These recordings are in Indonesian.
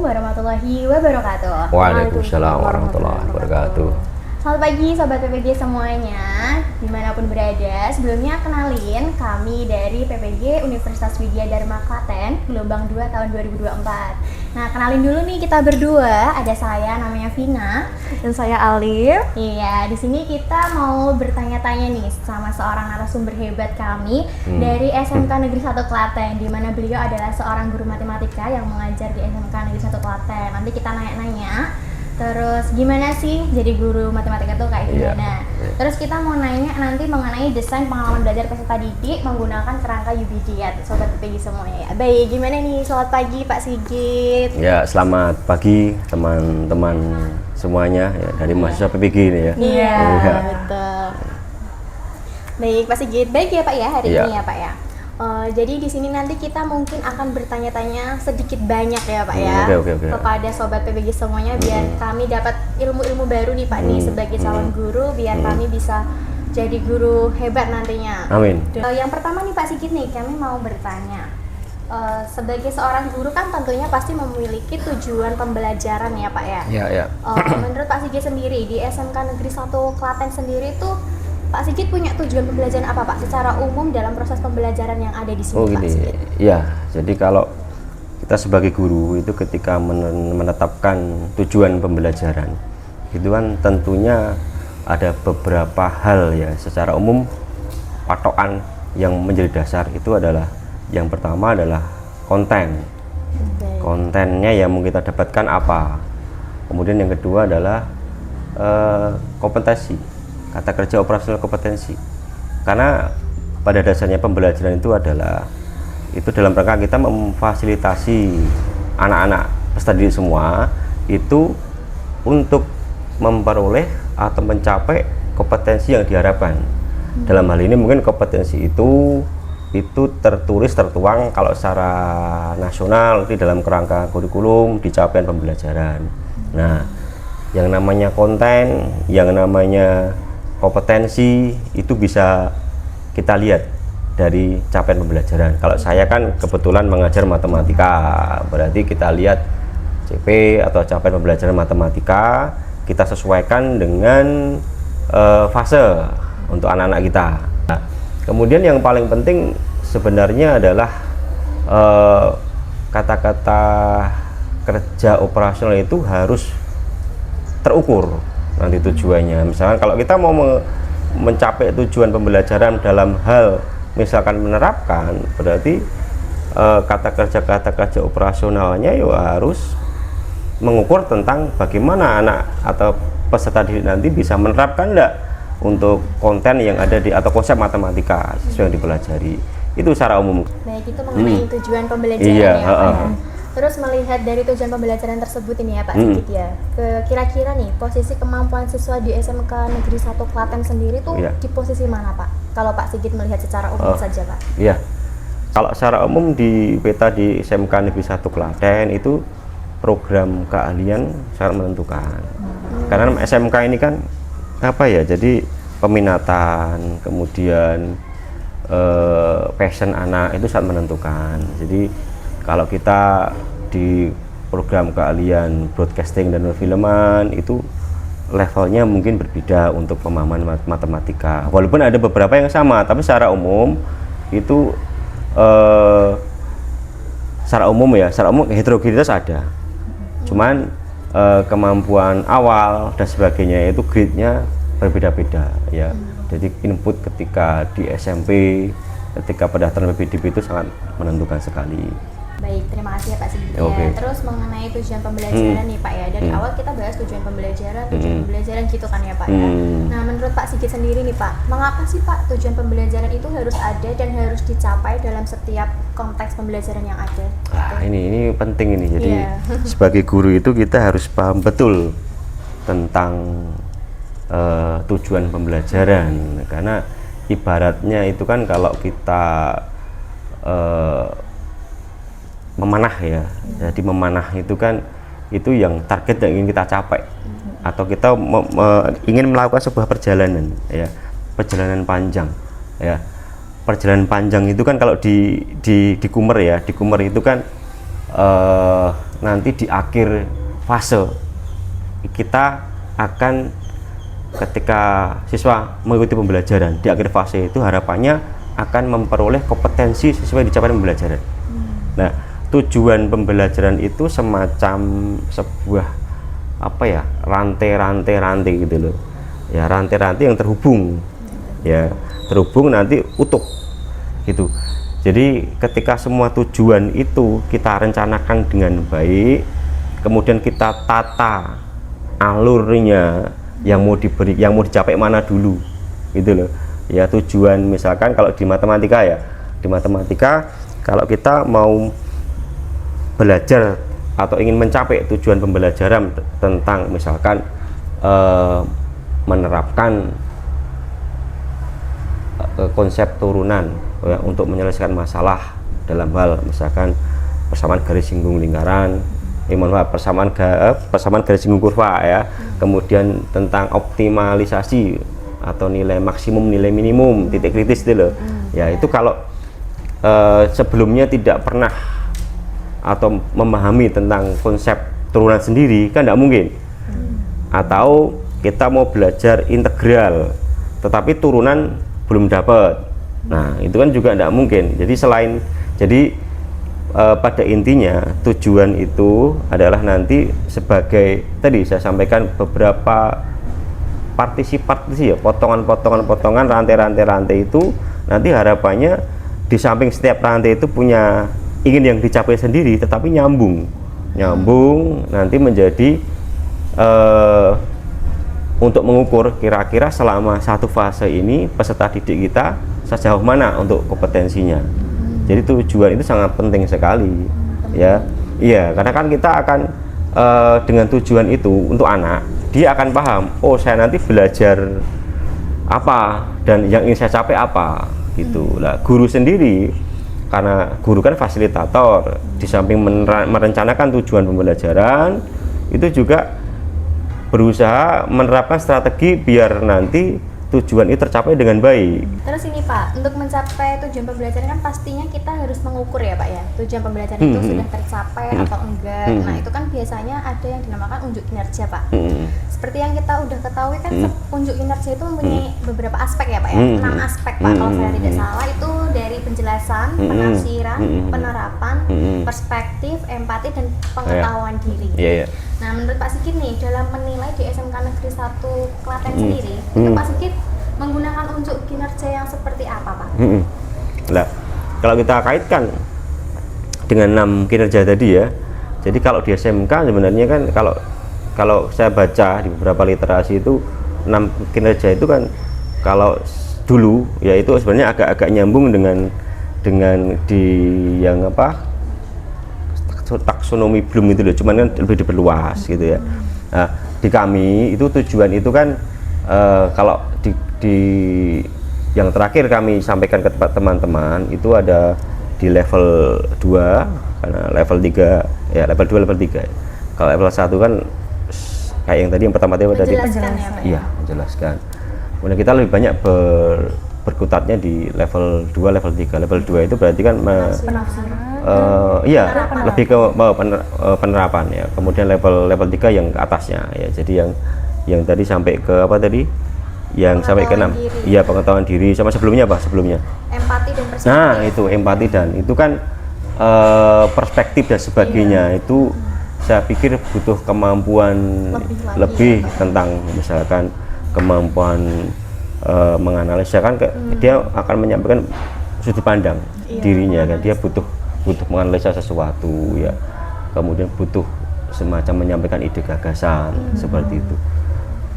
warahmatullahi wabarakatuh. Waalaikumsalam warahmatullahi wabarakatuh. Selamat pagi Sobat PPG semuanya, dimanapun berada. Sebelumnya kenalin, kami dari PPG Universitas Widya Dharma Klaten, gelombang 2 tahun 2024. Nah, kenalin dulu nih kita berdua, ada saya namanya Vina dan saya Alif. Iya, di sini kita mau bertanya-tanya nih sama seorang narasumber hebat kami dari SMK Negeri 1 Klaten, di mana beliau adalah seorang guru matematika yang mengajar di SMK Negeri 1 Klaten. Nanti kita nanya-nanya, terus gimana sih jadi guru matematika tuh kayak gimana? Terus kita mau nanya nanti mengenai desain pengalaman belajar peserta didik menggunakan kerangka UBD ya, Sobat PPG semuanya ya. Baik, gimana nih? Selamat pagi Pak Sigit. Ya, selamat pagi teman-teman semuanya ya, dari mahasiswa PPG ini ya. Iya, betul. Baik Pak Sigit, baik ya Pak ya hari ini ya Pak ya. Jadi di sini nanti kita mungkin akan bertanya-tanya sedikit banyak ya Pak ya kepada Sobat PPG semuanya biar kami dapat ilmu-ilmu baru nih Pak nih sebagai calon guru biar kami bisa jadi guru hebat nantinya. Amin. Yang pertama nih Pak Sigit nih, kami mau bertanya. Sebagai seorang guru kan tentunya pasti memiliki tujuan pembelajaran ya Pak ya. Iya. Menurut Pak Sigit sendiri di SMK Negeri 1 Klaten sendiri tuh Pak Sigit punya tujuan pembelajaran apa Pak secara umum dalam proses pembelajaran yang ada di sini Pak Sigit? Ya, jadi kalau kita sebagai guru itu ketika menetapkan tujuan pembelajaran itu kan tentunya ada beberapa hal ya. Secara umum patokan yang menjadi dasar itu adalah yang pertama adalah konten. Kontennya yang mau kita dapatkan apa. Kemudian yang kedua adalah kompetensi. Kata kerja operasional kompetensi, karena pada dasarnya pembelajaran itu adalah itu dalam rangka kita memfasilitasi anak-anak peserta didik semua itu untuk memperoleh atau mencapai kompetensi yang diharapkan. Dalam hal ini mungkin kompetensi itu tertuang kalau secara nasional di dalam kerangka kurikulum di capaian pembelajaran. Nah, yang namanya konten, yang namanya kompetensi itu bisa kita lihat dari capaian pembelajaran. Kalau saya kan kebetulan mengajar matematika, berarti kita lihat CP atau capaian pembelajaran matematika kita sesuaikan dengan fase untuk anak-anak kita. Nah, kemudian yang paling penting sebenarnya adalah kata-kata kerja operasional itu harus terukur nanti tujuannya. Misalkan kalau kita mau mencapai tujuan pembelajaran dalam hal misalkan menerapkan, berarti kata kerja operasionalnya ya harus mengukur tentang bagaimana anak atau peserta didik nanti bisa menerapkan enggak untuk konten yang ada di atau konsep matematika sesuai yang dipelajari. Itu secara umum. Baik, itu mengenai tujuan pembelajaran ya Pak. Terus melihat dari tujuan pembelajaran tersebut ini ya Pak Sigit ya, kira-kira nih posisi kemampuan siswa di SMK Negeri 1 Klaten sendiri tuh di posisi mana Pak? Kalau Pak Sigit melihat secara umum saja Pak. Iya, kalau secara umum di peta di SMK Negeri 1 Klaten itu program keahlian sangat menentukan. Karena SMK ini kan apa ya, jadi peminatan, kemudian passion anak itu sangat menentukan. Jadi kalau kita di program keahlian broadcasting dan perfilman itu levelnya mungkin berbeda untuk pemahaman matematika. Walaupun ada beberapa yang sama, tapi secara umum itu secara umum heterogenitas ada. Cuman kemampuan awal dan sebagainya itu grade-nya berbeda-beda ya. Jadi input ketika di SMP, ketika pendaftaran PPDB itu sangat menentukan sekali. Baik, terima kasih ya Pak Sigit. Terus mengenai tujuan pembelajaran nih Pak ya, dari awal kita bahas tujuan pembelajaran gitu kan ya Pak ya. Nah, menurut Pak Sigit sendiri nih Pak, mengapa sih Pak tujuan pembelajaran itu harus ada dan harus dicapai dalam setiap konteks pembelajaran yang ada? Ini penting ini. Jadi sebagai guru itu kita harus paham betul tentang tujuan pembelajaran, karena ibaratnya itu kan kalau kita memanah ya, jadi memanah itu kan itu yang target yang ingin kita capai, atau kita ingin melakukan sebuah perjalanan ya, perjalanan panjang ya. Perjalanan panjang itu kan kalau di Kumer ya, di Kumer itu kan nanti di akhir fase kita akan, ketika siswa mengikuti pembelajaran di akhir fase itu harapannya akan memperoleh kompetensi sesuai di capaian pembelajaran. Nah, tujuan pembelajaran itu semacam sebuah apa ya, rantai-rantai gitu loh ya, rantai-rantai yang terhubung ya, terhubung nanti utuh gitu. Jadi ketika semua tujuan itu kita rencanakan dengan baik, kemudian kita tata alurnya, yang mau diberi, yang mau dicapai mana dulu gitu loh ya. Tujuan misalkan kalau di matematika ya, di matematika kalau kita mau belajar atau ingin mencapai tujuan pembelajaran tentang misalkan menerapkan konsep turunan ya, untuk menyelesaikan masalah dalam hal misalkan persamaan garis singgung lingkaran, persamaan garis singgung kurva ya, kemudian tentang optimalisasi atau nilai maksimum, nilai minimum, titik kritis itu loh ya. Itu kalau sebelumnya tidak pernah atau memahami tentang konsep turunan sendiri kan tidak mungkin. Atau kita mau belajar integral tetapi turunan belum dapat, nah itu kan juga tidak mungkin. Jadi pada intinya tujuan itu adalah nanti sebagai tadi saya sampaikan beberapa partisi ya, potongan rantai itu nanti harapannya di samping setiap rantai itu punya ingin yang dicapai sendiri, tetapi nyambung nanti menjadi untuk mengukur kira-kira selama satu fase ini peserta didik kita sejauh mana untuk kompetensinya. Jadi tujuan itu sangat penting sekali ya. Iya, karena kan kita akan dengan tujuan itu untuk anak, dia akan paham, oh saya nanti belajar apa dan yang ingin saya capai apa gitu. Lah guru sendiri, karena guru kan fasilitator, di samping merencanakan tujuan pembelajaran itu juga berusaha menerapkan strategi biar nanti tujuan itu tercapai dengan baik. Terus ini Pak, untuk mencapai tujuan pembelajaran kan pastinya kita harus mengukur ya Pak ya, tujuan pembelajaran itu sudah tercapai atau enggak. Nah itu kan biasanya ada yang dinamakan unjuk kinerja Pak. Seperti yang kita udah ketahui kan unjuk kinerja itu mempunyai beberapa aspek ya Pak ya, 6 aspek Pak kalau saya tidak salah. Itu dari penjelasan, penafsiran, penerapan, perspektif, empati, dan pengetahuan diri. Nah menurut Pak Sigit nih, dalam menilai di SMK Negeri 1 Klaten sendiri, itu Pak Sigit menggunakan unjuk kinerja yang seperti apa Pak? Nah, kalau kita kaitkan dengan 6 kinerja tadi ya, jadi kalau di SMK sebenarnya kan kalau saya baca di beberapa literasi itu 6 kinerja itu kan kalau dulu ya itu sebenarnya agak nyambung dengan di yang apa, taksonomi Bloom itu loh, cuman kan lebih diperluas gitu ya. Nah, di kami itu tujuan itu kan kalau di yang terakhir kami sampaikan ke teman-teman itu ada di level 2, karena level 3 ya, level 2 level 3. Kalau level 1 kan kayak yang tadi yang pertama tadi iya, menjelaskan. Kemudian kita lebih banyak berkutatnya di level 2 level 3. Level 2 itu berarti kan iya, lebih ke penerapan ya. Kemudian level 3 yang ke atasnya ya. Jadi yang tadi sampai ke apa tadi? Yang sampai ke 6. Iya, pengetahuan diri. Sama sebelumnya apa? Sebelumnya empati dan perspektif. Nah, itu empati dan itu kan perspektif dan sebagainya. Itu saya pikir butuh kemampuan lebih tentang misalkan kemampuan menganalisa kan dia akan menyampaikan sudut pandang dirinya kan, dia butuh menganalisa sesuatu ya, kemudian butuh semacam menyampaikan ide gagasan seperti itu.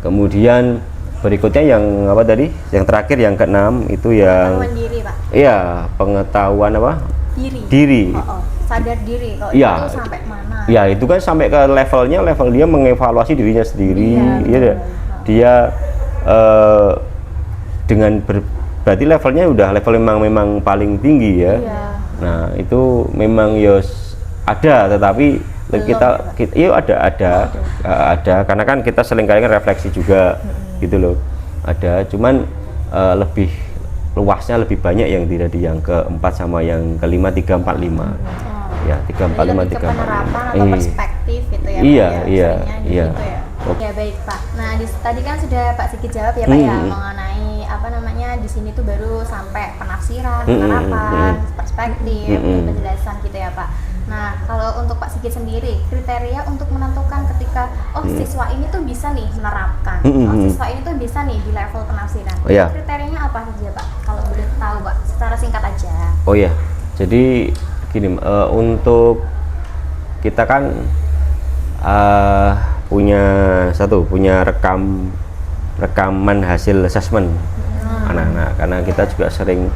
Kemudian berikutnya yang apa tadi, yang terakhir yang ke-6 itu yang pengetahuan diri Pak. Iya, pengetahuan apa, diri. Sadar diri kalau ya, itu sampai mana ya itu kan sampai ke level dia mengevaluasi dirinya sendiri ya, dia dengan berarti levelnya udah level memang paling tinggi ya. Nah itu memang ada, tetapi kita ada karena kan kita seringkali kan refleksi juga gitu loh, ada, cuman lebih luasnya lebih banyak yang tidak di yang ke-4 sama yang ke-5, 3, 4, 5 ya 345 lebih ke penerapan atau perspektif gitu ya iya Pak, iya seringnya iya gitu ya. Ya baik Pak. Nah tadi kan sudah Pak Sigit jawab ya Pak ya mengenai apa namanya di sini tuh baru sampai penafsiran, penerapan, perspektif, penjelasan gitu ya Pak. Nah kalau untuk Pak Sigit sendiri kriteria untuk menentukan ketika siswa ini tuh bisa nih menerapkan, siswa ini tuh bisa nih di level penafsiran. Kriterianya apa saja Pak? Kalau boleh tahu Pak, secara singkat aja. Oh ya, jadi gini, untuk kita kan punya rekaman hasil asesmen anak-anak, karena kita juga sering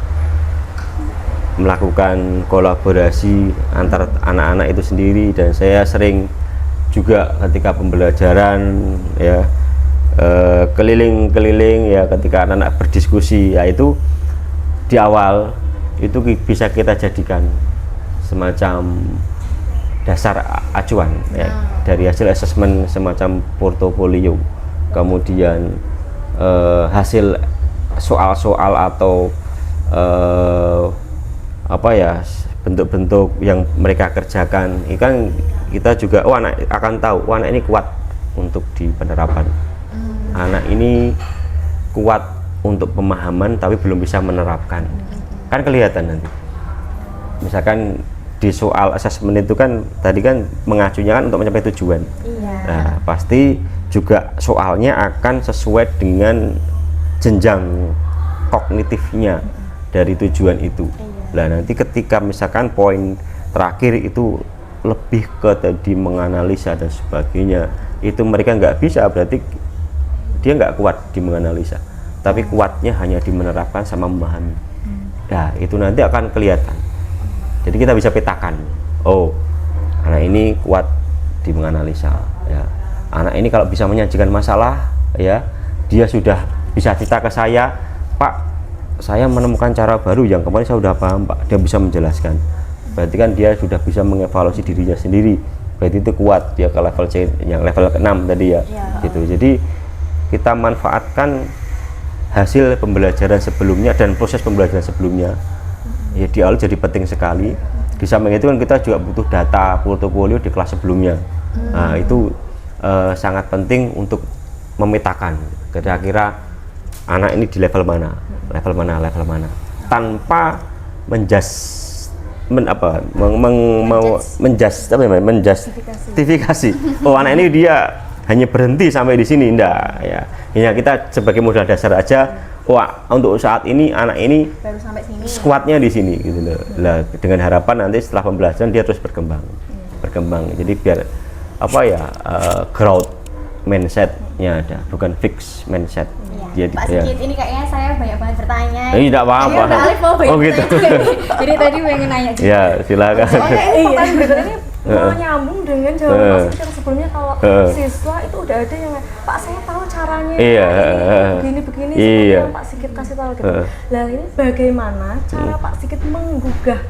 melakukan kolaborasi antar anak-anak itu sendiri, dan saya sering juga ketika pembelajaran ya keliling-keliling ya, ketika anak-anak berdiskusi ya, itu di awal itu bisa kita jadikan semacam dasar acuan ya, dari hasil asesmen semacam portofolio, kemudian hasil soal-soal atau apa ya, bentuk-bentuk yang mereka kerjakan. Ini kan kita juga anak akan tahu anak ini kuat untuk di penerapan, anak ini kuat untuk pemahaman tapi belum bisa menerapkan, kan kelihatan nanti. Misalkan di soal asesmen itu kan tadi kan mengacunya kan untuk mencapai tujuan. Nah pasti juga soalnya akan sesuai dengan jenjang kognitifnya dari tujuan itu. Nah nanti ketika misalkan poin terakhir itu lebih ke tadi menganalisa dan sebagainya, itu mereka nggak bisa, berarti dia nggak kuat di menganalisa, tapi kuatnya hanya di menerapkan sama memahami. Nah itu nanti akan kelihatan. Jadi kita bisa petakan, oh anak ini kuat di menganalisa ya, anak ini kalau bisa menyajikan masalah ya, dia sudah bisa cerita ke saya, Pak saya menemukan cara baru yang kemarin saya sudah paham Pak, dia bisa menjelaskan, berarti kan dia sudah bisa mengevaluasi dirinya sendiri, berarti itu kuat dia ke level C, yang level ke-6 tadi ya, gitu. Jadi kita manfaatkan hasil pembelajaran sebelumnya dan proses pembelajaran sebelumnya ya, di awal jadi penting sekali. Di samping itu kan kita juga butuh data portofolio di kelas sebelumnya. Nah itu sangat penting untuk memetakan kira-kira anak ini di level mana, tanpa menjustifikasi. Oh anak ini dia hanya berhenti sampai di sini, enggak ya. Hanya kita sebagai modal dasar aja. Wah, untuk saat ini anak ini baru sampai sini, skuadnya di sini gitu loh. Lah dengan harapan nanti setelah pembelajaran dia terus berkembang. Jadi biar apa ya, growth mindsetnya ada, bukan fix mindset. Iya. Pak Sigit, ini kayaknya saya banyak banget bertanya. Tidak apa-apa. Oh gitu. Jadi tadi pengen nanya juga. Ya silakan. Pertanyaan berikutnya ini mau nyambung dengan jawaban Pak Sigit yang sebelumnya, kalau siswa itu udah ada yang Pak saya tahu caranya begini seperti yang Pak Sigit kasih tahu gitu. Lah ini bagaimana cara Pak Sigit menggugah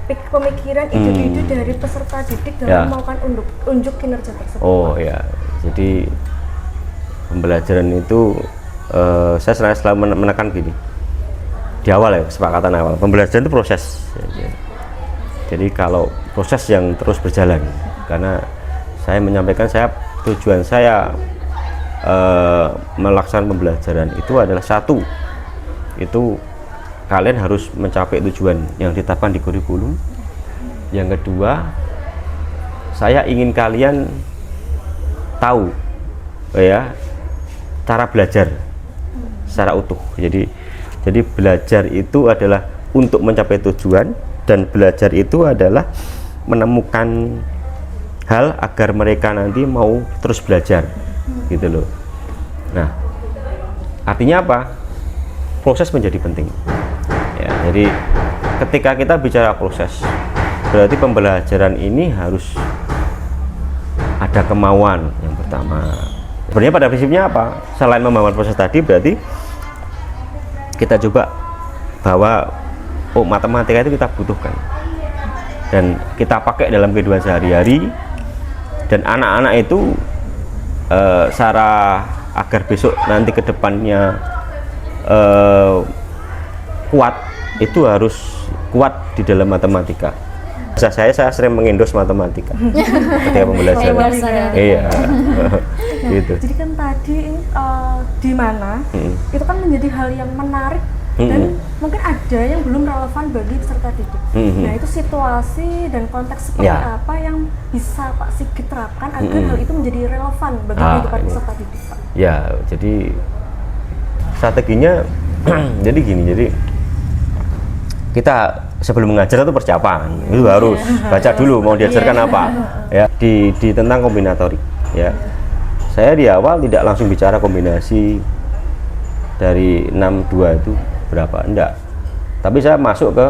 pemikiran ide-ide dari peserta didik dalam melakukan unjuk kinerja tersebut? Oh ya, jadi pembelajaran itu saya selalu menekan gini di awal ya, kesepakatan awal, pembelajaran itu proses ya. Jadi kalau proses yang terus berjalan, karena saya menyampaikan tujuan saya melaksanakan pembelajaran itu adalah satu, itu kalian harus mencapai tujuan yang ditetapkan di kurikulum. Yang kedua, saya ingin kalian tahu ya cara belajar secara utuh. Jadi belajar itu adalah untuk mencapai tujuan, dan belajar itu adalah menemukan hal agar mereka nanti mau terus belajar gitu loh. Nah artinya apa? Proses menjadi penting ya. Jadi ketika kita bicara proses, berarti pembelajaran ini harus ada kemauan yang pertama. Sebenarnya pada prinsipnya apa? Selain membangun proses tadi, berarti kita coba bahwa matematika itu kita butuhkan dan kita pakai dalam kehidupan sehari-hari, dan anak-anak itu secara agar besok nanti ke depannya kuat, itu harus kuat di dalam matematika. Saya sering mengendos matematika ketika pembelajaran. Iya. Gitu. Jadi kan tadi di mana itu kan menjadi hal yang menarik dan mungkin ada yang belum relevan bagi peserta didik. Nah itu situasi dan konteks seperti apa yang bisa Pak Sigit terapkan agar hal itu menjadi relevan bagi kehidupan peserta didik, Pak? Ya, jadi strateginya jadi gini, jadi kita sebelum mengajar itu persiapan, itu harus baca dulu mau diajarkan apa, ya di tentang kombinatorik, ya. Saya di awal tidak langsung bicara kombinasi dari 62 itu berapa, enggak. Tapi saya masuk ke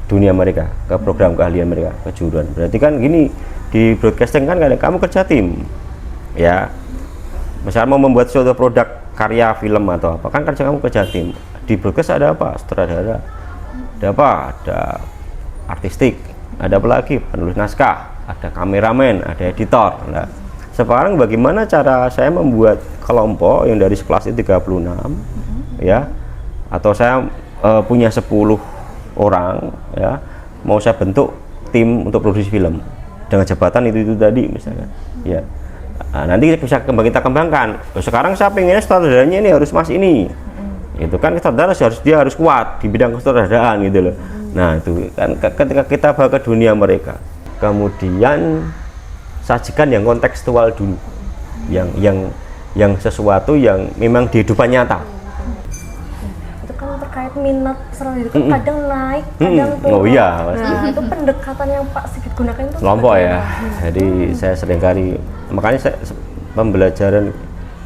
dunia mereka, ke program keahlian mereka, kejuruan. Berarti kan gini, di broadcasting kan kadang kamu kerja tim, ya. Misalnya mau membuat suatu produk karya film atau apa, kan kerja kamu kerja tim. Di broadcast ada apa? Sutradara, ada apa? Ada artistik, ada apa lagi? Penulis naskah, ada kameramen, ada editor. Nah, sekarang bagaimana cara saya membuat kelompok yang dari sekelas itu 36, ya, atau saya punya 10 orang, ya, mau saya bentuk tim untuk produksi film dengan jabatan itu tadi misalkan, ya. Nah, nanti bisa kita kembangkan. Sekarang saya pengennya sutradaranya ini harus mas ini, itu kan sutradara dia harus kuat di bidang kesutradaraan gitu loh. Nah itu kan ketika kita bawa ke dunia mereka, kemudian sajikan yang kontekstual dulu, yang sesuatu yang memang di kehidupan nyata. Itu kan terkait minat peserta didik kan kadang naik, kadang turun. Oh iya, pasti. Nah itu pendekatan yang Pak Sigit gunakan itu kelompok ya. Jadi saya seringkali, makanya pembelajaran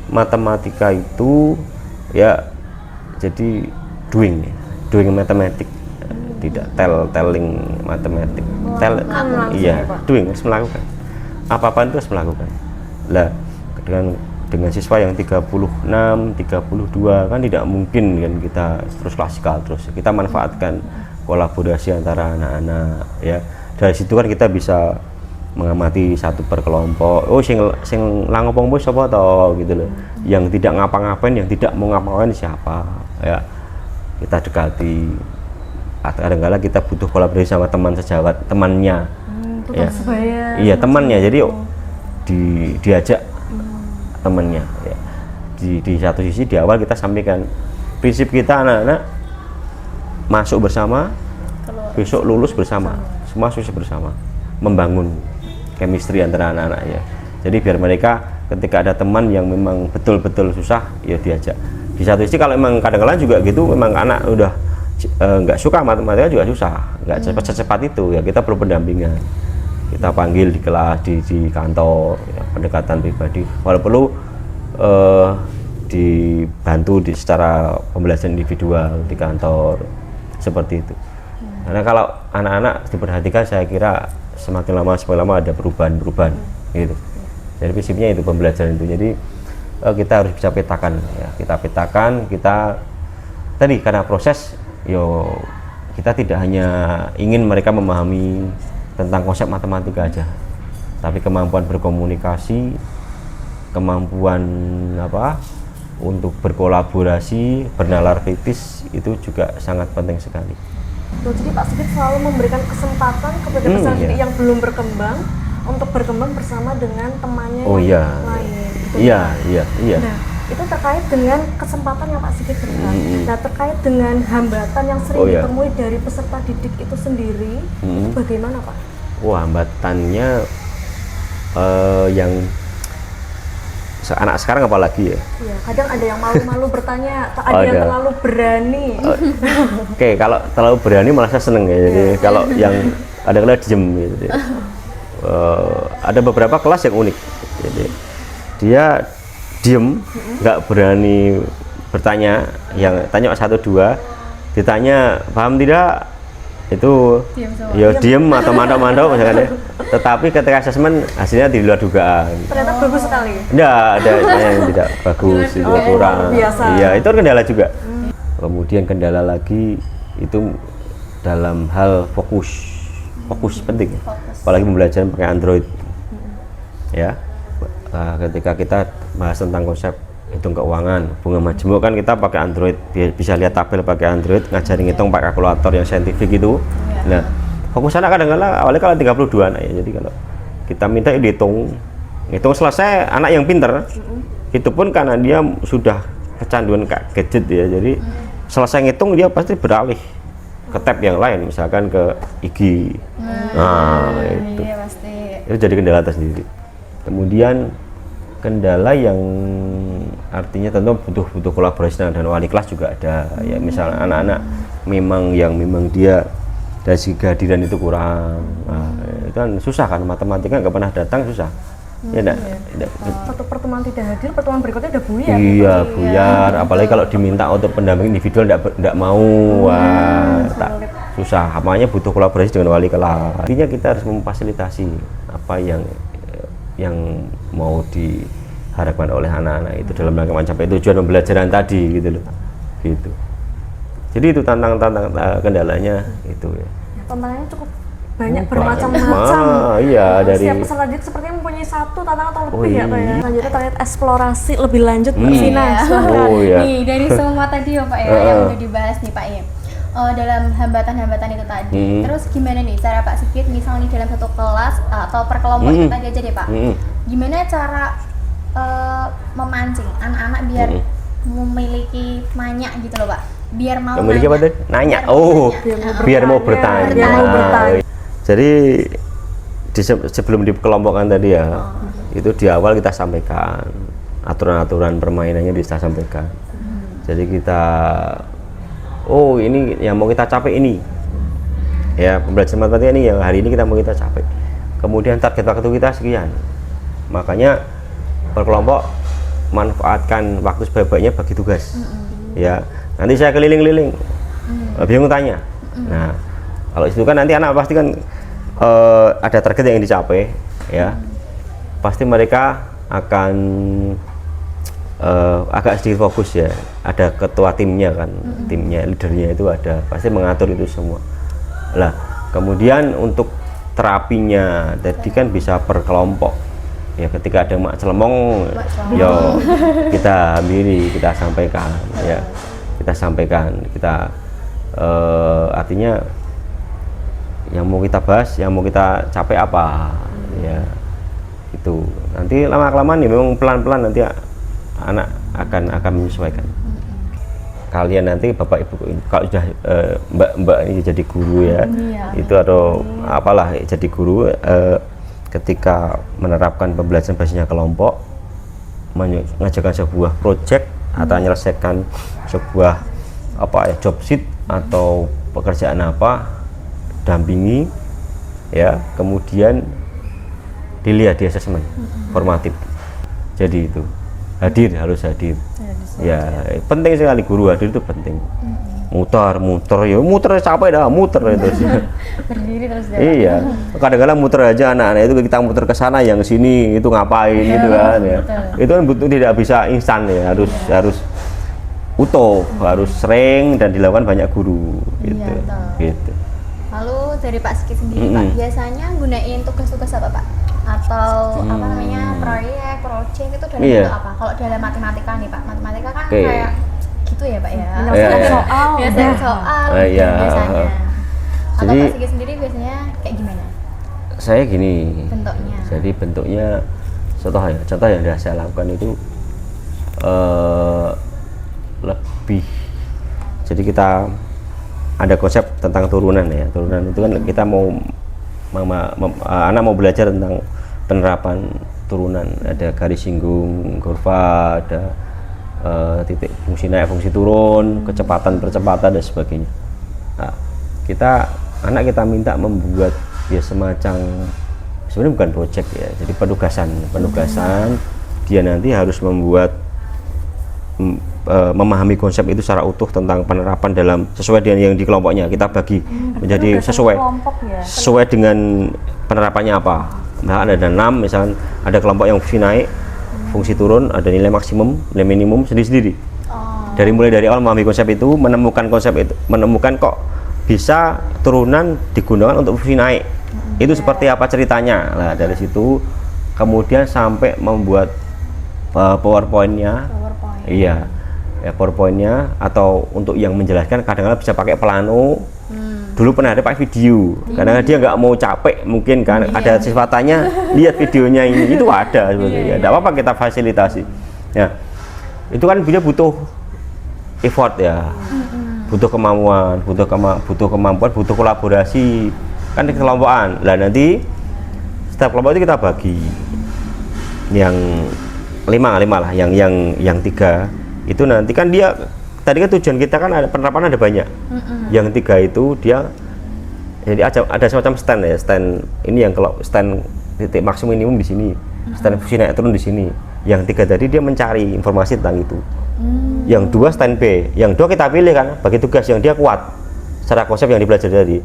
matematika itu ya jadi doing matematik, tidak telling matematik. Iya, doing, harus melakukan. Apa-apa itu harus melakukan. Lah dengan siswa yang 36, 32 kan tidak mungkin kan kita terus klasikal terus. Kita manfaatkan kolaborasi antara anak-anak, ya. Dari situ kan kita bisa mengamati satu per kelompok. Oh sing langopong bos apa toh gitu loh. Yang tidak ngapa-ngapain, yang tidak mau ngapa-ngapain siapa, ya. Kita dekati. Kadang-kadang kita butuh kolaborasi sama teman sejawat, temannya. Ya. Iya, temannya. Jadi diajak temannya, ya. Di satu sisi di awal kita sampaikan prinsip kita anak-anak masuk bersama, besok lulus bersama, semua sukses bersama, membangun chemistry antara anak-anak, ya. Jadi biar mereka ketika ada teman yang memang betul-betul susah, ya diajak. Di satu sisi kalau memang kadang-kadang juga gitu, memang anak udah nggak suka matematika juga susah, nggak cepat itu, ya kita perlu pendampingan. Kita panggil di kelas, di kantor, ya, pendekatan pribadi. Kalau perlu dibantu secara pembelajaran individual di kantor, seperti itu. Karena kalau anak-anak diperhatikan, saya kira semakin lama ada perubahan gitu. Jadi prinsipnya itu pembelajaran itu. Jadi kita harus bisa petakan, ya. Kita tadi karena proses, kita tidak hanya ingin mereka memahami tentang konsep matematika aja, tapi kemampuan berkomunikasi, kemampuan untuk berkolaborasi, bernalar kritis itu juga sangat penting sekali. Jadi Pak Sigit selalu memberikan kesempatan kepada peserta didik yang belum berkembang untuk berkembang bersama dengan temannya yang lain. Iya. Nah, itu terkait dengan kesempatan yang Pak Sigit berikan. Nah, terkait dengan hambatan yang sering ditemui dari peserta didik itu sendiri, itu bagaimana Pak? Wah, hambatannya yang anak sekarang apalagi ya? Iya, kadang ada yang malu-malu bertanya, ada yang terlalu berani. Oke, kalau terlalu berani malah saya seneng ya. Jadi kalau yang ada kelas diem gitu. Ada beberapa kelas yang unik. Jadi dia diem, nggak berani bertanya. Yang tanya 1-2, ditanya paham tidak? Itu diem atau mandau-mandau misalkan ya. Tetapi ketika asesmen hasilnya di luar dugaan. Ternyata bagus sekali. Enggak, ada yang tidak bagus, itu kurang. Iya, itu kendala juga. Kemudian kendala lagi itu dalam hal fokus penting. Apalagi pembelajaran pakai Android. Ya. Ketika kita bahas tentang konsep hitung keuangan, bunga majemuk kan kita pakai Android, bisa lihat tabel pakai Android, ngajarin ngitung pakai kalkulator yang saintifik itu. Nah, fokus anak kadang-kadang awalnya kalau 32 anak ya, jadi kalau kita minta hitung selesai anak yang pinter, itu pun karena dia sudah kecanduan gadget ya, jadi selesai ngitung dia pasti beralih ke tab yang lain, misalkan ke IG. Nah itu, iya, pasti. itu jadi kendala tersendiri. Kemudian kendala yang artinya tentu butuh kolaborasi dengan wali kelas juga ada ya, misalnya anak-anak memang dia dari segi kehadiran itu kurang, nah, itu kan susah kan, matematika nggak pernah datang susah. Ya enggak, satu pertemuan tidak hadir, pertemuan berikutnya udah buyar. Iya, buyar. Apalagi kalau diminta untuk pendamping individual enggak mau, wah, susah. Makanya butuh kolaborasi dengan wali kelas. Artinya kita harus memfasilitasi apa yang mau diharapkan oleh anak-anak itu dalam rangka mencapai tujuan pembelajaran tadi gitu loh. Gitu. Jadi itu tantangan kendalanya itu ya. Tantangannya cukup banyak, bermacam-macam. Iya, dari setiap peserta didik sepertinya mempunyai satu tantangan atau lebih ya Pak ya. Selanjutnya terkait eksplorasi lebih lanjut Mbak Vina. Iya. Nih dari semua tadi ya Pak ya yang udah dibahas nih Pak ya. Dalam hambatan-hambatan itu tadi. Terus gimana nih cara Pak Sigit misalnya nih dalam satu kelas atau per kelompok itu tadi aja deh Pak. Gimana cara memancing anak-anak biar memiliki nanya gitu loh Pak. Biar mau memiliki apa tuh? Nanya. Biar mau bertanya. Jadi sebelum dikelompokkan tadi ya, itu di awal kita sampaikan aturan-aturan permainannya kita sampaikan. Jadi kita, ini yang mau kita capai ini, ya pembelajaran matematika ini yang hari ini kita mau kita capai. Kemudian target waktu kita sekian. Makanya berkelompok manfaatkan waktu sebaik-baiknya bagi tugas. Ya, nanti saya keliling-keliling, bingung tanya. Nah, kalau itu kan nanti anak pasti kan ada target yang dicapai, ya pasti mereka akan agak sedikit fokus ya. Ada ketua timnya kan, timnya, leadernya itu ada, pasti mengatur itu semua. Lah, kemudian untuk terapinya, tadi kan bisa per kelompok. Ya ketika ada mak celemong, yo kita ambil, kita sampaikan, ya kita sampaikan, kita artinya yang mau kita bahas, yang mau kita capai apa, ya itu nanti lama-kelamaan ya memang pelan-pelan nanti anak akan menyesuaikan. Kalian nanti bapak ibu kalau sudah mbak ini jadi guru ya, itu atau apalah jadi guru, ketika menerapkan pembelajaran basisnya kelompok, mengajarkan sebuah proyek atau menyelesaikan sebuah job sheet atau pekerjaan apa, dampingi ya, kemudian dilihat di asesmen formatif. Jadi itu harus hadir. Ya penting sekali, guru hadir itu penting. Muter capek dah, muter itu. Berdiri terus jalan. Iya, kadang-kadang muter aja anak-anak itu, kita muter ke sana yang sini itu ngapain gitu kan ya. Itu kan butuh, tidak bisa instan ya, harus utuh, harus sering dan dilakukan banyak guru gitu. Gitu. Lalu dari Pak Sigit sendiri Pak, biasanya gunain tugas-tugas apa Pak? Atau apa namanya, proyek itu dalam bentuk apa? Kalau dalam matematika nih Pak, matematika kan kayak gitu ya Pak ya, biasanya soal biasanya. Atau Pak Sigit sendiri biasanya kayak gimana? Saya gini bentuknya. Jadi bentuknya contoh yang saya lakukan itu lebih, jadi kita ada konsep tentang turunan ya. Turunan itu kan kita anak mau belajar tentang penerapan turunan, ada garis singgung, kurva, ada titik fungsi naik, fungsi turun, percepatan dan sebagainya. Nah, anak kita minta membuat ya semacam, sebenarnya bukan proyek ya, jadi penugasan dia nanti harus memahami konsep itu secara utuh tentang penerapan sesuai dengan yang di kelompoknya. Kita bagi menjadi sesuai dengan penerapannya apa. Nah, ada 6, misalnya ada kelompok yang fungsi naik, fungsi turun, ada nilai maksimum, nilai minimum sendiri-sendiri. Mulai dari awal memahami konsep itu, menemukan kok bisa turunan digunakan untuk fungsi naik. Itu seperti apa ceritanya. Nah, dari situ kemudian sampai membuat PowerPoint-nya. Iya. Ya, PowerPoint-nya, atau untuk yang menjelaskan kadang-kadang bisa pakai plano. Dulu pernah ada pakai video, karena dia nggak mau capek mungkin kan, ada siswa tanya, lihat videonya ini, itu ada sebetulnya. Tidak apa-apa kita fasilitasi. Ya, itu kan dia butuh effort ya, butuh kemampuan, butuh kemampuan, butuh kolaborasi, kan kelompokan. Lah nanti setiap kelompok itu kita bagi, yang lima lah, yang 3 itu nanti kan dia. Tadi kan tujuan kita kan ada penerapan ada banyak. Yang 3 itu dia jadi ada semacam stand ya, stand ini yang kalau stand titik maksimum minimum di sini, stand fungsi naik turun di sini. Yang 3 tadi dia mencari informasi tentang itu. Yang 2 stand B, yang 2 kita pilih kan bagi tugas yang dia kuat secara konsep yang dipelajari tadi.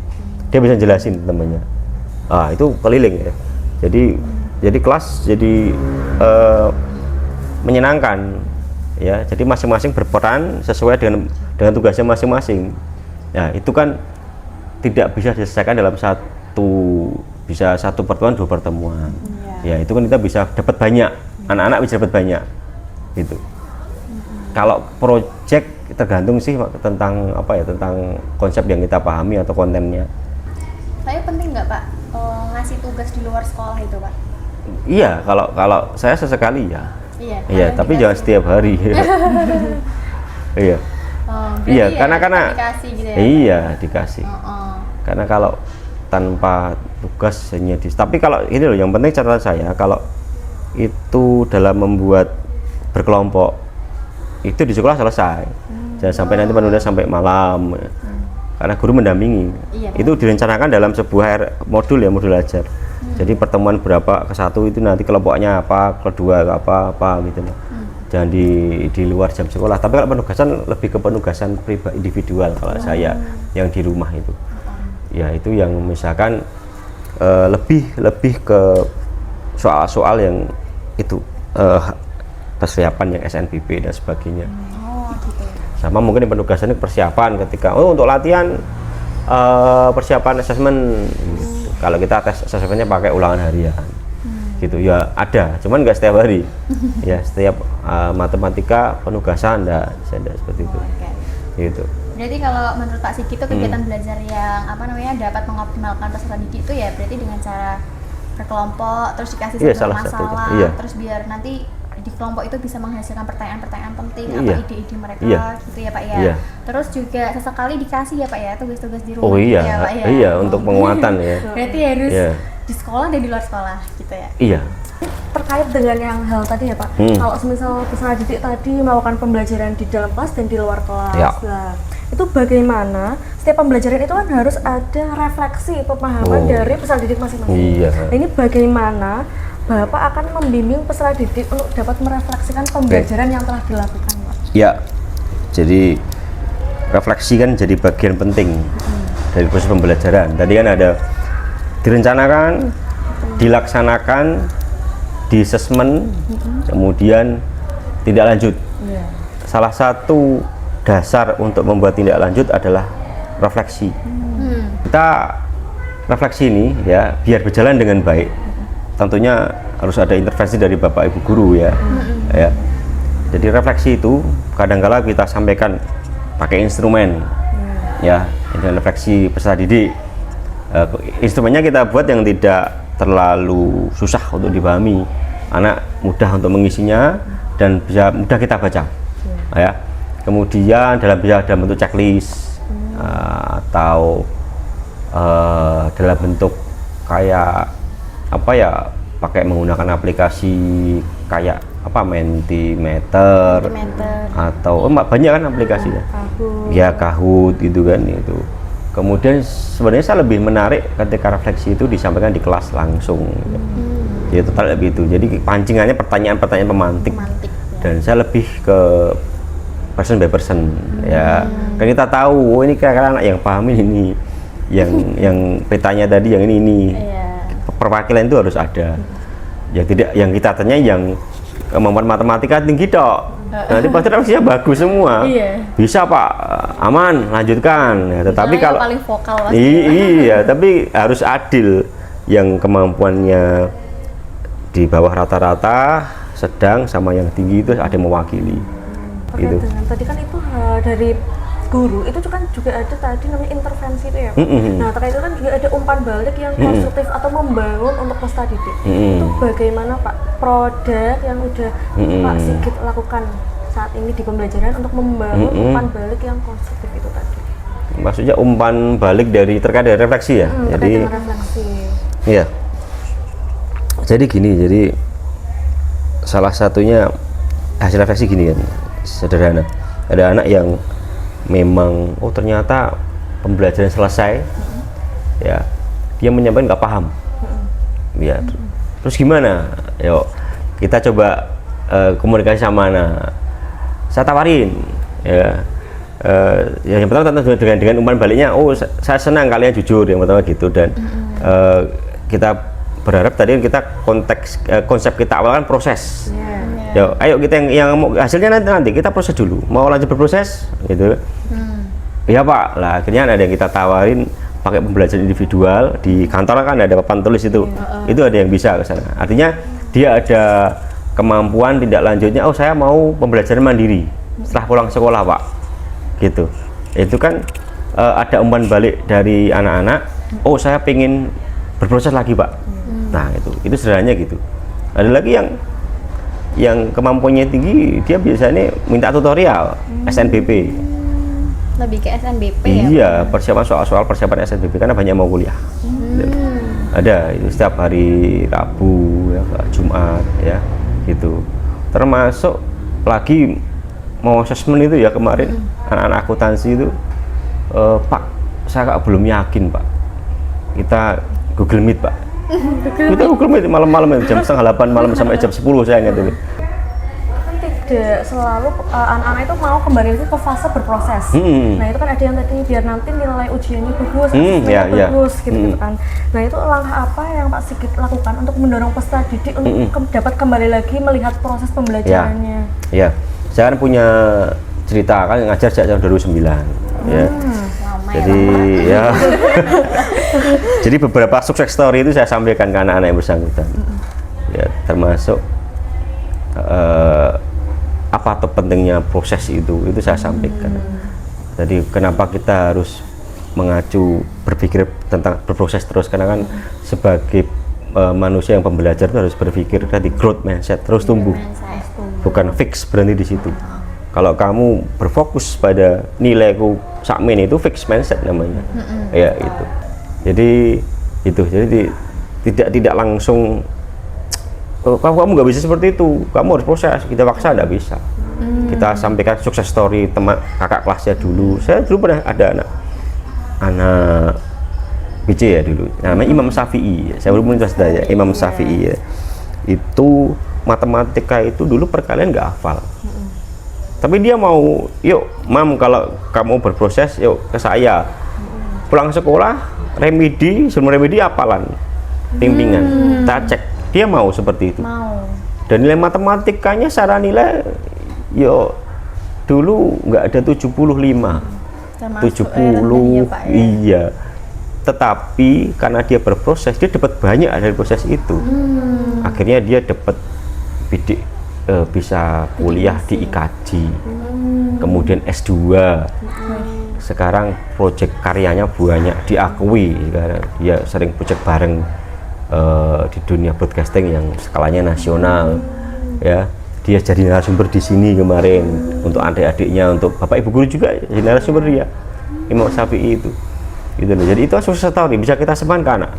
Dia bisa jelasin temannya. Itu keliling ya. Jadi kelas jadi menyenangkan. Ya, jadi masing-masing berperan sesuai dengan tugasnya masing-masing. Ya, itu kan tidak bisa diselesaikan dalam satu pertemuan 2 pertemuan. Ya, itu kan kita bisa dapat banyak, anak-anak bisa dapat banyak. Gitu. Kalau project tergantung sih tentang tentang konsep yang kita pahami atau kontennya. Saya penting nggak Pak ngasih tugas di luar sekolah itu Pak? Iya, kalau saya sesekali ya. Iya, tapi jangan setiap hari. Iya. Iya, karena dikasih gitu ya. Iya, dikasih. Karena kalau tanpa tugas hanya tapi kalau ini loh yang penting catatan saya, kalau itu dalam membuat berkelompok itu di sekolah selesai. Jangan sampai nanti penulis sampai malam. Karena guru mendampingi. Itu direncanakan dalam sebuah modul ajar. Jadi pertemuan berapa ke 1 itu nanti kelompoknya apa, kedua apa gitu loh. Jangan di luar jam sekolah. Tapi kalau penugasan lebih ke penugasan pribadi individual kalau saya yang di rumah itu. Ya itu yang misalkan lebih ke soal-soal yang itu persiapan yang SNBP dan sebagainya. Gitu. Sama mungkin penugasan persiapan ketika untuk latihan persiapan asesmen gitu. Kalau kita tes asesmennya pakai ulangan harian gitu ya ada, cuman nggak setiap hari. Ya setiap matematika penugasan enggak seperti itu. Gitu. Berarti kalau menurut Pak Sigit itu kegiatan belajar yang dapat mengoptimalkan peserta didik itu ya berarti dengan cara berkelompok, terus dikasih satu masalah, terus biar nanti di kelompok itu bisa menghasilkan pertanyaan-pertanyaan penting, ide-ide mereka gitu ya Pak ya. Terus juga sesekali dikasih ya Pak ya tugas-tugas di rumah gitu ya Pak ya. Iya, untuk penguatan ya. Berarti harus di sekolah dan di luar sekolah gitu ya. Iya. Terkait dengan yang hal tadi ya Pak, kalau semisal peserta didik tadi melakukan pembelajaran di dalam kelas dan di luar kelas, nah itu bagaimana setiap pembelajaran itu kan harus ada refleksi pemahaman dari peserta didik masing-masing. Nah, ini bagaimana Bapak akan membimbing peserta didik untuk dapat merefleksikan pembelajaran yang telah dilakukan, Pak? Ya, jadi refleksi kan jadi bagian penting dari proses pembelajaran. Tadi kan ada direncanakan, dilaksanakan, di-assessment, kemudian tindak lanjut. Salah satu dasar untuk membuat tindak lanjut adalah refleksi. Kita refleksi ini ya biar berjalan dengan baik. Tentunya harus ada intervensi dari Bapak Ibu guru ya. Ya. Jadi refleksi itu kadang-kala kita sampaikan pakai instrumen. Ya, refleksi peserta didik. Instrumennya kita buat yang tidak terlalu susah untuk dipahami. Anak mudah untuk mengisinya dan bisa mudah kita baca. Ya. Kemudian dalam bentuk checklist atau dalam bentuk kayak pakai menggunakan aplikasi kayak Mentimeter atau banyak kan aplikasinya. Kahoot gitu kan itu. Kemudian sebenarnya saya lebih menarik ketika refleksi itu disampaikan di kelas langsung. Ya total lebih itu. Jadi pancingannya pertanyaan-pertanyaan pemantik. Dan saya lebih ke person by person ya. Kan kita tahu ini kira-kira anak yang paham ini yang petanya tadi yang ini. Perwakilan itu harus ada. Yang kita tanya yang kemampuan matematika tinggi dok. Nanti pasti refleksinya bagus semua. Bisa Pak, aman, lanjutkan. Ya, tetapi kalau paling vokal tapi harus adil. Yang kemampuannya di bawah rata-rata, sedang sama yang tinggi itu ada yang mewakili. Gitu. Dengan tadi kan itu dari guru itu kan juga ada tadi namanya intervensi itu ya Pak. Nah terkait itu kan juga ada umpan balik yang konstruktif atau membangun untuk peserta didik. Itu bagaimana Pak produk yang udah Pak Sigit lakukan saat ini di pembelajaran untuk membangun umpan balik yang konstruktif itu tadi? Maksudnya umpan balik terkait dari refleksi ya? Jadi refleksi. Iya. Jadi gini, jadi salah satunya hasil refleksi gini kan, sederhana. Ada anak yang memang ternyata pembelajaran selesai, ya dia menyampaikan nggak paham, ya terus gimana? Yuk kita coba komunikasi sama anak. Saya tawarin, ya yang pertama dengan umpan baliknya, saya senang kalian jujur, yang pertama gitu, dan kita berharap tadi kita konsep kita awal kan proses. Ya, ayo kita yang hasilnya nanti kita proses dulu. Mau lanjut berproses, gitu. Iya Pak. Lah akhirnya ada yang kita tawarin pakai pembelajaran individual di kantor kan ada papan tulis itu. Itu ada yang bisa ke sana. Artinya dia ada kemampuan tindak lanjutnya. Saya mau pembelajaran mandiri setelah pulang sekolah Pak. Gitu. Itu kan ada umpan balik dari anak-anak. Saya pengen berproses lagi Pak. Nah itu sederhananya gitu. Ada lagi yang kemampuannya tinggi, dia biasanya minta tutorial SNBP. Lebih ke SNBP iya, ya? Iya, persiapan soal persiapan SNBP karena banyak mau kuliah. Ada itu setiap hari Rabu, ya, Jumat, ya, gitu. Termasuk lagi mau asesmen itu ya kemarin anak-anak akuntansi itu, Pak, saya belum yakin Pak. Kita Google Meet Pak. Kita Google Meet malam-malam jam 7:30 malam sampai jam 10 saya ingat itu. Kan tidak selalu anak-anak itu mau kembali lagi ke fase berproses. Nah itu kan ada yang tadi biar nanti nilai ujiannya bagus, bagus gitu kan. Nah itu langkah apa yang Pak Sigit lakukan untuk mendorong peserta didik untuk dapat kembali lagi melihat proses pembelajarannya? Ya, saya kan punya cerita kan ngajar sejak tahun 2009. Ya. Jadi ya, jadi beberapa sukses story itu saya sampaikan ke anak-anak yang bersangkutan, ya termasuk apa tuh pentingnya proses itu saya sampaikan. Jadi kenapa kita harus mengacu berpikir tentang berproses terus, karena kan sebagai manusia yang pembelajar itu harus berpikir tadi growth mindset, terus tumbuh, bukan fix berhenti di situ. Kalau kamu berfokus pada nilaiku sakmin itu fixed mindset namanya, ya itu. Jadi tidak langsung kamu nggak bisa seperti itu, kamu harus proses. Kita paksa nggak bisa. Kita sampaikan sukses story teman kakak kelasnya dulu. Saya dulu pernah ada anak BC ya dulu, namanya Imam Syafi'i. Saya belum melintas ya, Imam Syafi'i ya. Itu matematika itu dulu perkalian nggak hafal. Tapi dia mau, yuk Mam kalau kamu berproses yuk ke saya. Pulang sekolah remedi, semua remedi hafalan, bimbingan, kita cek. Dia mau seperti itu. Dan nilai matematikanya secara nilai yuk dulu nggak ada 75, 70, iya. Tetapi karena dia berproses, dia dapat banyak dari proses itu. Akhirnya dia dapat bidik, bisa kuliah di IKJ, kemudian S2, sekarang proyek karyanya banyak diakui, dia sering proyek bareng di dunia broadcasting yang skalanya nasional, ya. Dia jadi narasumber di sini kemarin untuk adik-adiknya, untuk bapak ibu guru juga jadi narasumber dia, Imam Syafi'i itu, gitu loh. Jadi itu sukses story bisa kita sebarkan ke anak.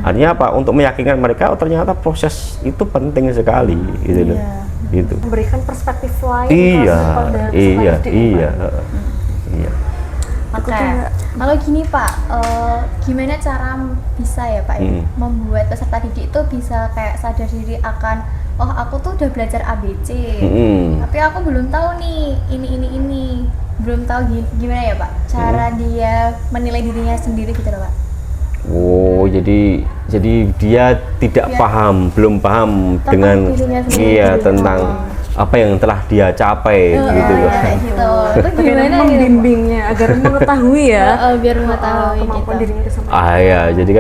Artinya apa? Untuk meyakinkan mereka, ternyata proses itu penting sekali, gitu loh. Gitu. Memberikan perspektif lain. Iya. Oke. Kalau gini Pak, gimana cara bisa ya Pak ya, membuat peserta didik itu bisa kayak sadar diri akan, aku tuh udah belajar ABC, tapi aku belum tahu nih ini, belum tahu gimana ya Pak cara dia menilai dirinya sendiri gitu loh Pak. Jadi dia tidak paham, belum paham dengan tentang apa yang telah dia capai, gitu loh. Gitu. Itu gimana membimbingnya agar mengetahui ya? Biar mengetahui kemampuan gitu. dirinya sama. Ya, jadi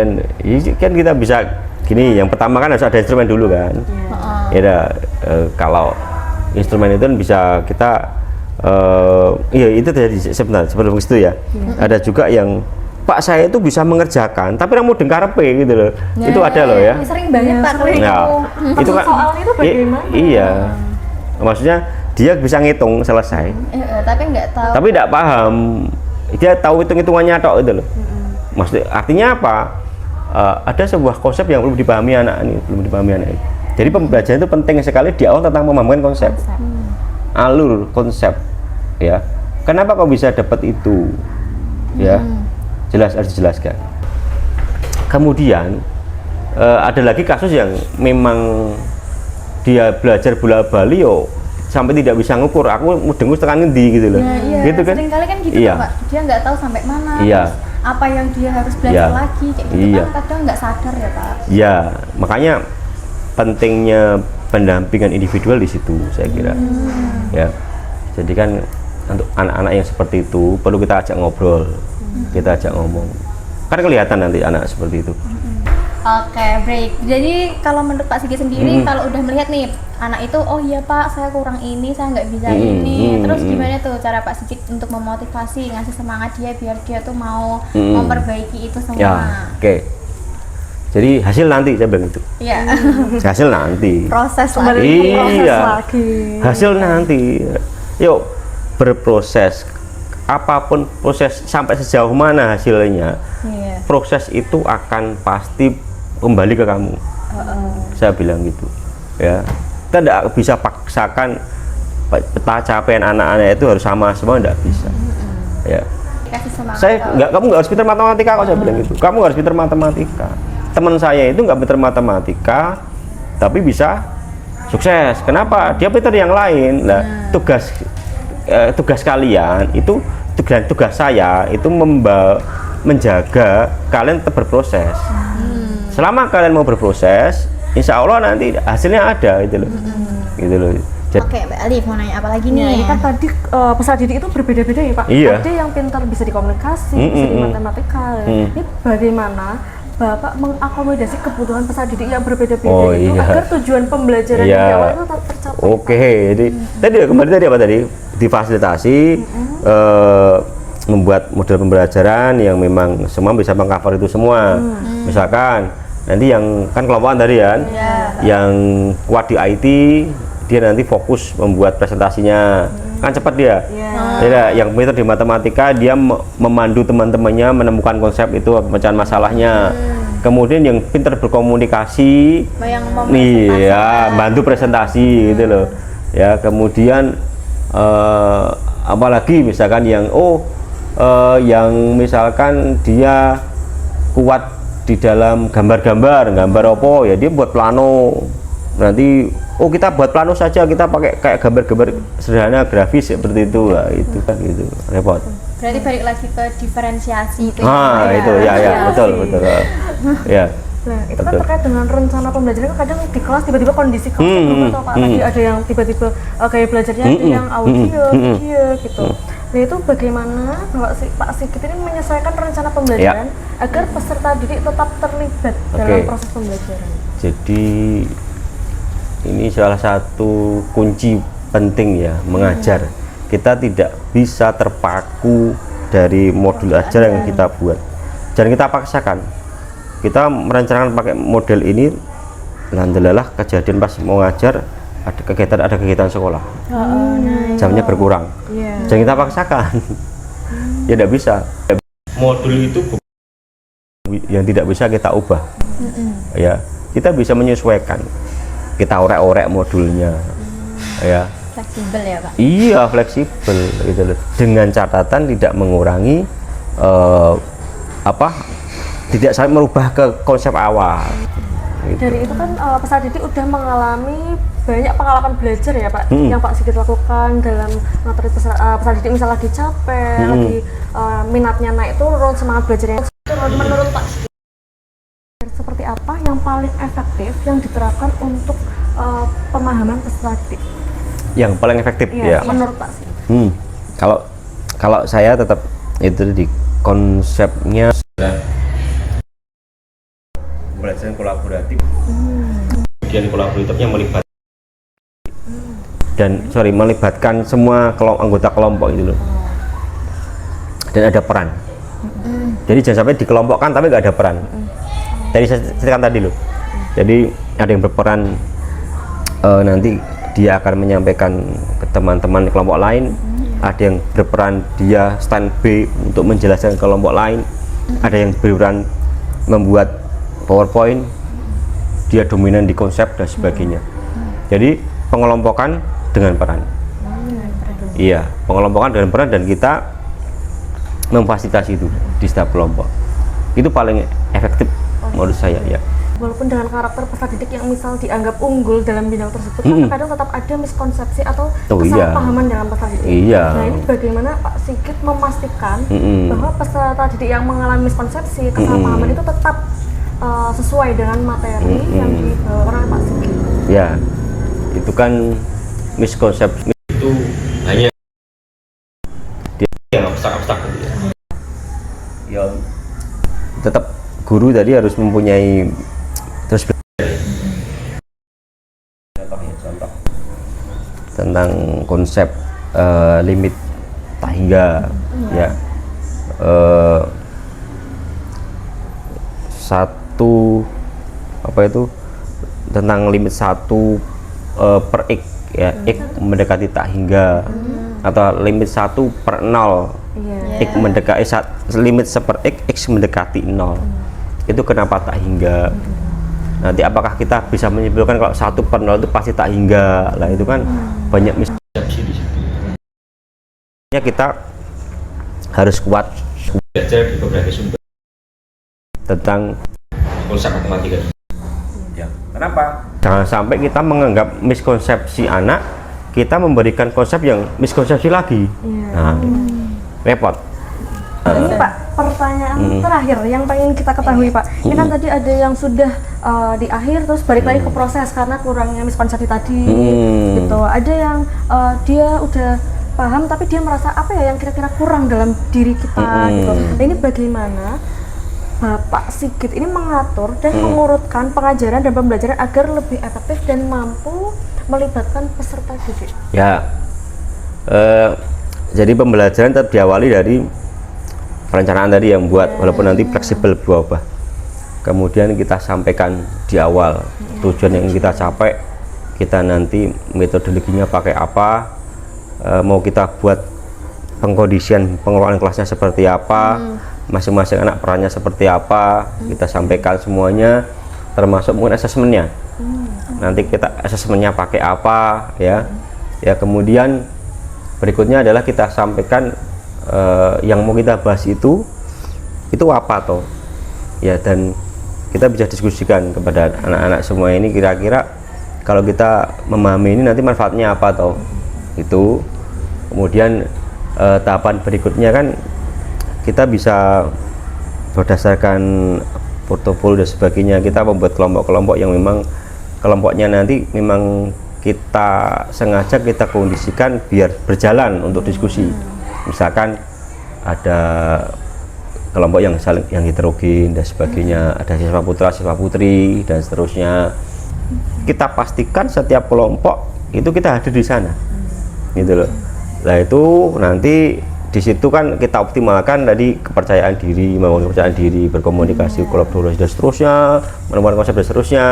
kan kita bisa gini. Yang pertama kan harus ada instrumen dulu kan. Ya, kalau instrumen itu kan bisa kita iya itu jadi sebenarnya sebelum itu ya. Ada juga yang Pak saya itu bisa mengerjakan, tapi kamu dengkarepe gitu loh. Nah, itu ada loh ya. Sering banget Pak kalau Nah, itu kan soal itu bagaimana? iya. Maksudnya dia bisa ngitung selesai, tapi nggak tahu. tapi tidak paham. Dia tahu hitung-hitungannya tok itu loh. Maksudnya artinya apa? Ada sebuah konsep yang belum dipahami anak ini, belum dipahami anak ini. Jadi pembelajaran itu penting sekali di awal tentang memahamkan konsep. Alur konsep, ya. Kenapa kau bisa dapat itu? Ya. Jelas harus dijelaskan. Kemudian ada lagi kasus yang memang dia belajar bola bali sampai tidak bisa ngukur. Aku dengus tekan ngendi gitu loh. Nah, iya. Gitu kan? Seringkali kan gitu Iya. Pak. Dia nggak tahu sampai mana. Iya. Terus apa yang dia harus belajar Iya. lagi kayak gitu Iya. kan kadang nggak sadar ya Pak. Ya, makanya pentingnya pendampingan individual di situ saya kira. Ya. Jadi kan untuk anak-anak yang seperti itu perlu kita ajak ngobrol. Kita ajak ngomong. Kan kelihatan nanti anak seperti itu. Oke, break. Jadi kalau menurut Pak Sigi sendiri, kalau udah melihat nih anak itu, oh iya Pak, saya kurang ini, saya nggak bisa ini. Terus gimana tuh cara Pak Sigi untuk memotivasi, ngasih semangat dia biar dia tuh mau memperbaiki itu semua? Ya, oke. Jadi hasil nanti saya bilang itu. Iya. Hasil nanti. Proses Kembali lagi. ke proses Iya. lagi. Hasil nanti. Yuk berproses. Apapun proses sampai sejauh mana hasilnya, Iya. proses itu akan pasti kembali ke kamu. Saya bilang gitu, ya. Kita tidak bisa paksakan peta capaian anak-anak itu harus sama semua, tidak bisa. Ya. Kasih semangat. Kamu nggak harus pintar matematika kok, saya bilang gitu. Kamu harus pintar matematika. Teman saya itu nggak pintar matematika, tapi bisa sukses. Kenapa? Dia pintar yang lain. Nah, tugas kalian itu tugas saya itu menjaga kalian tetap berproses. Selama kalian mau berproses, insya Allah nanti hasilnya ada gitu loh. Gitu loh. Oke, Mbak Alif mau nanya apa lagi Ya, nih? ini kan tadi peserta didik itu berbeda-beda ya Pak. Iya. Ada yang pintar bisa di komunikasi, bisa di matematika. Ini bagaimana Bapak mengakomodasi kebutuhan peserta didik yang berbeda-beda itu agar tujuan pembelajaran di awal itu tetap tercapai? Oke, jadi kembali tadi apa tadi? Difasilitasi, membuat model pembelajaran yang memang semua bisa mengcover itu semua. Misalkan nanti yang kan kelompokan tadi kan, yang kuat di IT dia nanti fokus membuat presentasinya, kan cepat dia. Yang pintar di matematika dia memandu teman-temannya menemukan konsep itu, pemecahan masalahnya. Kemudian yang pintar berkomunikasi, bantu presentasi gitu loh. Ya, kemudian apalagi misalkan yang misalkan dia kuat di dalam gambar apa ya dia buat plano. Nanti kita buat plano saja, kita pakai kayak gambar-gambar sederhana grafis seperti itu lah, itu kan gitu repot. Berarti balik lagi ke diferensiasi itu. Itu ya betul ya. Nah, itu kan terkait dengan rencana pembelajaran kan kadang di kelas tiba-tiba kondisi kelas atau Pak tadi ada yang tiba-tiba kayak belajarnya ada yang audio, video gitu. Nah, itu bagaimana Pak Sigit ini menyesuaikan rencana pembelajaran agar peserta didik tetap terlibat dalam proses pembelajaran? Jadi ini salah satu kunci penting ya mengajar. Kita tidak bisa terpaku dari modul ajar yang kita buat. Jangan kita paksakan. Kita merencanakan pakai model ini, alhamdulillah kejadian pas mau ngajar ada kegiatan sekolah. Jamnya berkurang. Jangan kita paksakan. Ya tidak bisa. Modul itu yang tidak bisa kita ubah. Ya, kita bisa menyesuaikan. Kita orek-orek modulnya. Ya. Fleksibel ya Pak? Iya, fleksibel gitu loh. Dengan catatan tidak mengurangi tidak sampai merubah ke konsep awal. Gitu. Dari itu kan peserta didik udah mengalami banyak pengalaman belajar ya Pak, yang Pak Sigit lakukan dalam materi peserta didik misal lagi capek, lagi minatnya naik turun, semangat belajarnya turun. Menurut Pak Sigit seperti apa yang paling efektif yang diterapkan untuk pemahaman peserta didik? Yang paling efektif ya. Menurut Pak Sigit. Kalau saya tetap itu di konsepnya pembelajaran kolaboratif. Kemudian kolaboratifnya melibatkan melibatkan semua anggota kelompok itu loh. Dan ada peran. Jadi jangan sampai dikelompokkan tapi nggak ada peran. Tadi saya ceritakan tadi loh. Jadi ada yang berperan, nanti dia akan menyampaikan ke teman-teman kelompok lain. Ada yang berperan dia stand B untuk menjelaskan ke kelompok lain. Ada yang berperan membuat PowerPoint, dia dominan di konsep dan sebagainya. Jadi pengelompokan dengan peran. Iya, pengelompokan dengan peran, dan kita memfasilitasi itu di setiap kelompok. Itu paling efektif menurut saya ya. Walaupun dengan karakter peserta didik yang misal dianggap unggul dalam bidang tersebut, kan kadang tetap ada miskonsepsi atau kesalahpahaman dalam peserta didik. Iya. Nah, ini bagaimana Pak Sigit memastikan bahwa peserta didik yang mengalami miskonsepsi, kesalahpahaman itu tetap sesuai dengan materi yang dibawa oleh Pak Sigit? Ya, itu kan miskonsepsi itu hanya dia yang abstrak ya. Tetap guru tadi harus mempunyai terus contoh tentang konsep limit tak hingga ya, satu apa itu tentang limit 1 per x ya, x mendekati tak hingga, atau limit 1/0 x mendekati limit 1/x x mendekati 0. Itu kenapa tak hingga? Nanti apakah kita bisa menyimpulkan kalau 1/0 itu pasti tak hingga? Lah itu kan banyak miskonsepsi di situ. Kita harus kuat belajar di berbagai sumber tentang konsep matematika. Ya, kenapa? Jangan sampai kita menganggap miskonsepsi anak, kita memberikan konsep yang miskonsepsi lagi. Nah, repot. Ini Pak, pertanyaan terakhir yang pengen kita ketahui Pak. Ini kan tadi ada yang sudah di akhir terus balik lagi ke proses karena kurangnya miskonsepsi tadi gitu. Ada yang dia udah paham tapi dia merasa apa ya yang kira-kira kurang dalam diri kita gitu. Nah, ini bagaimana Bapak Sigit ini mengatur dan mengurutkan pengajaran dan pembelajaran agar lebih efektif dan mampu melibatkan peserta didik? Ya, jadi pembelajaran tetap diawali dari perencanaan tadi yang buat, walaupun nanti fleksibel berubah. Kemudian kita sampaikan di awal tujuan yang kita capai, kita nanti metodologinya pakai apa, mau kita buat pengkondisian pengelolaan kelasnya seperti apa, masing-masing anak perannya seperti apa, kita sampaikan semuanya, termasuk mungkin asesmennya. Nanti kita asesmennya pakai apa ya. Ya, kemudian berikutnya adalah kita sampaikan yang mau kita bahas itu apa toh ya, dan kita bisa diskusikan kepada anak-anak semua ini kira-kira kalau kita memahami ini nanti manfaatnya apa toh itu. Kemudian tahapan berikutnya kan kita bisa berdasarkan portofolio dan sebagainya, kita membuat kelompok-kelompok yang memang kelompoknya nanti memang kita sengaja kita kondisikan biar berjalan untuk diskusi. Misalkan ada kelompok yang saling yang heterogen dan sebagainya, ada siswa putra, siswa putri dan seterusnya. Kita pastikan setiap kelompok itu kita hadir di sana, gitu loh. Nah itu nanti di situ kan kita optimalkan tadi kepercayaan diri, membangun kepercayaan diri, berkomunikasi, kolaborasi dan seterusnya, menemukan konsep dan seterusnya.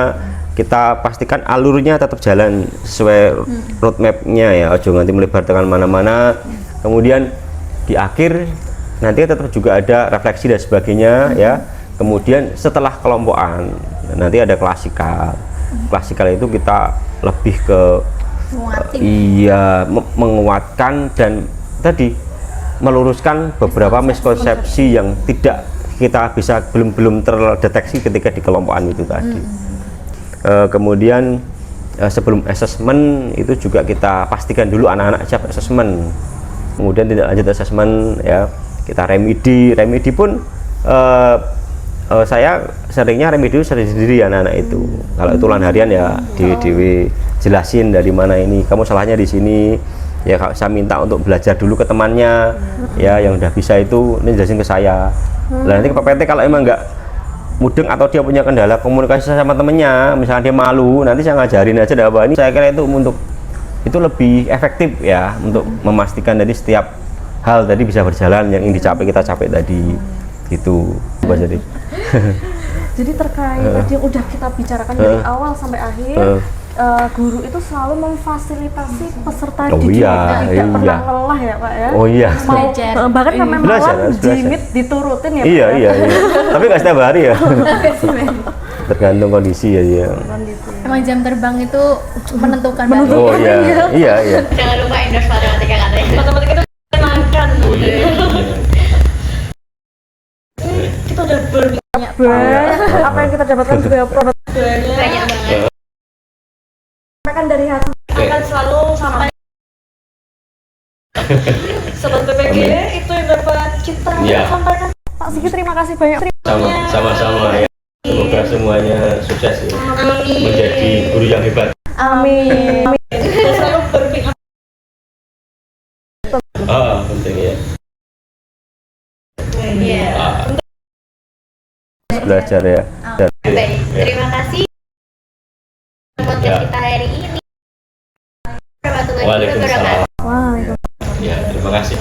Kita pastikan alurnya tetap jalan sesuai roadmapnya ya, ojo nanti melebar dengan mana-mana. Kemudian di akhir nanti tetap juga ada refleksi dan sebagainya ya. Kemudian setelah kelompokan nanti ada klasikal. Klasikal itu kita lebih ke menguatkan dan tadi meluruskan beberapa miskonsepsi yang tidak kita bisa belum terdeteksi ketika di kelompokan itu tadi. Kemudian sebelum asesmen itu juga kita pastikan dulu anak-anak siap asesmen. Kemudian tidak lanjut asesmen ya, kita remedi pun saya seringnya remedi sendiri anak-anak itu. Kalau itu ulangan harian ya jelasin dari mana ini kamu salahnya di sini ya, saya minta untuk belajar dulu ke temannya ya yang udah bisa itu, ini jelasin ke saya. Nanti ke PPT kalau emang nggak mudeng atau dia punya kendala komunikasi sama temennya, misalnya dia malu, nanti saya ngajarin aja apa ini. Saya kira itu untuk itu lebih efektif ya untuk memastikan dari setiap hal tadi bisa berjalan yang ingin dicapai kita capai tadi gitu Mbak jadi. Jadi terkait tadi yang udah kita bicarakan dari awal sampai akhir, guru itu selalu memfasilitasi peserta didiknya tidak pernah lelah ya Pak ya. Oh iya. Belajar. Bahkan sampai Belajar, malam harus belajar. jimit diturutin ya Iya Pak. iya iya. Tapi nggak setiap hari ya. Tergantung kondisi ya. Kondisi. Emang jam terbang itu menentukan banget. Oh iya iya iya. Jangan lupa endorse matematika katanya. Matematika itu menyenangkan. Kita udah banyak apa yang kita dapatkan juga Banyak banget. kan dari hati akan selalu sampai sobat PPG itu yang dapat kita sampaikan. Pak Sigi terima kasih banyak. Sama-sama ya. Semoga semuanya sukses ya. Menjadi guru yang hebat. Amin. Dan selalu berpihak. Penting ya. Iya. Belajar ya. Baik, terima kasih podcast kita hari ini. Waalaikumsalam. Waalaikumsalam. Ya, terima kasih.